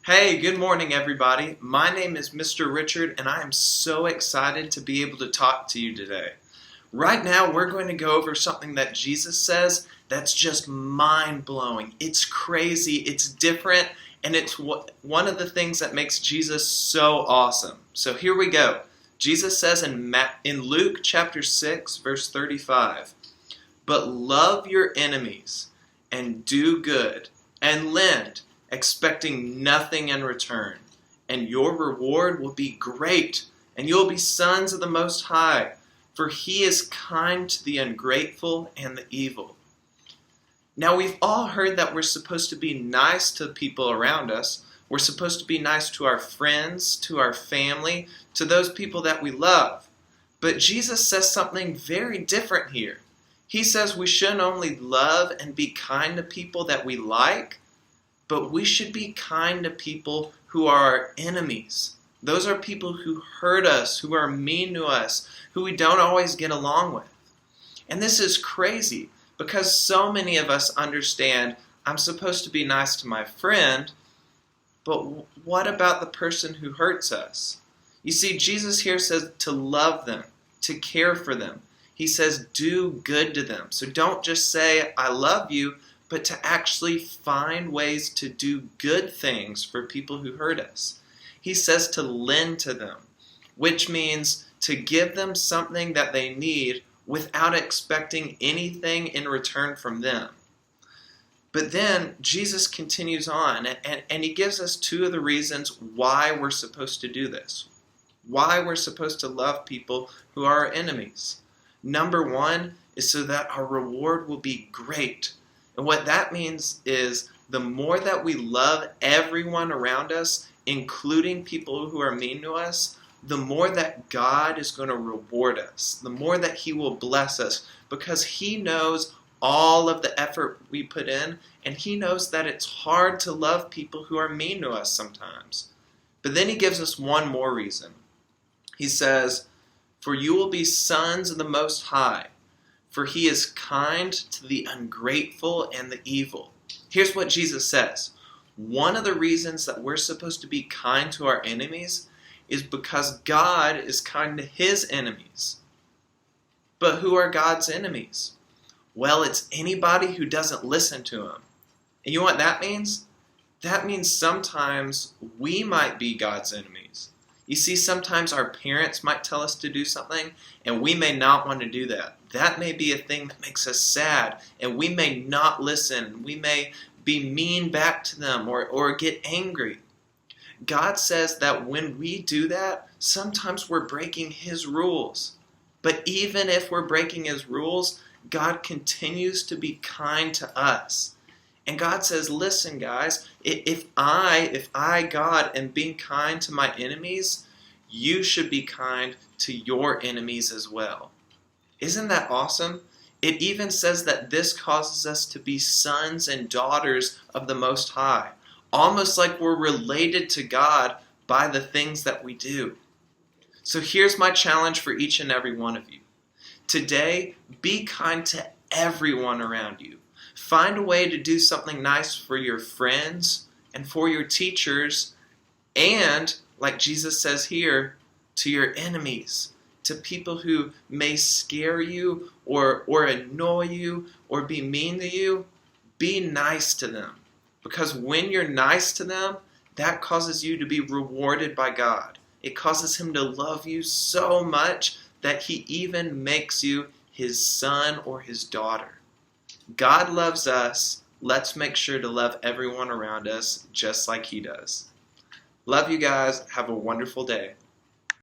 Hey, good morning, everybody. My name is Mr. Richard, and I am so excited to be able to talk to you today. Right now, we're going to go over something that Jesus says that's just mind-blowing. It's crazy, it's different, and it's one of the things that makes Jesus so awesome. So here we go. Jesus says in Luke chapter 6, verse 35, "But love your enemies, and do good, and lend, expecting nothing in return, and your reward will be great, and you'll be sons of the Most High, for He is kind to the ungrateful and the evil." Now, we've all heard that we're supposed to be nice to people around us. We're supposed to be nice to our friends, to our family, to those people that we love. But Jesus says something very different here. He says we shouldn't only love and be kind to people that we like, but we should be kind to people who are our enemies. Those are people who hurt us, who are mean to us, who we don't always get along with. And this is crazy because so many of us understand I'm supposed to be nice to my friend, but what about the person who hurts us? You see, Jesus here says to love them, to care for them. He says do good to them. So don't just say I love you, but to actually find ways to do good things for people who hurt us. He says to lend to them, which means to give them something that they need without expecting anything in return from them. But then Jesus continues on, and he gives us two of the reasons why we're supposed to do this, why we're supposed to love people who are our enemies. Number one is so that our reward will be great. And what that means is the more that we love everyone around us, including people who are mean to us, the more that God is going to reward us, the more that He will bless us, because He knows all of the effort we put in, and He knows that it's hard to love people who are mean to us sometimes. But then He gives us one more reason. He says, "For you will be sons of the Most High, for He is kind to the ungrateful and the evil." Here's what Jesus says. One of the reasons that we're supposed to be kind to our enemies is because God is kind to His enemies. But who are God's enemies? Well, it's anybody who doesn't listen to Him. And you know what that means? That means sometimes we might be God's enemies. You see, sometimes our parents might tell us to do something, and we may not want to do that. That may be a thing that makes us sad, and we may not listen. We may be mean back to them or get angry. God says that when we do that, sometimes we're breaking His rules. But even if we're breaking His rules, God continues to be kind to us. And God says, listen, guys, if I, God, am being kind to my enemies, you should be kind to your enemies as well. Isn't that awesome? It even says that this causes us to be sons and daughters of the Most High, almost like we're related to God by the things that we do. So here's my challenge for each and every one of you. Today, be kind to everyone around you. Find a way to do something nice for your friends and for your teachers and, like Jesus says here, to your enemies, to people who may scare you or annoy you or be mean to you. Be nice to them, because when you're nice to them, that causes you to be rewarded by God. It causes Him to love you so much that He even makes you His son or His daughter. God loves us. Let's make sure to love everyone around us just like He does. Love you guys. Have a wonderful day.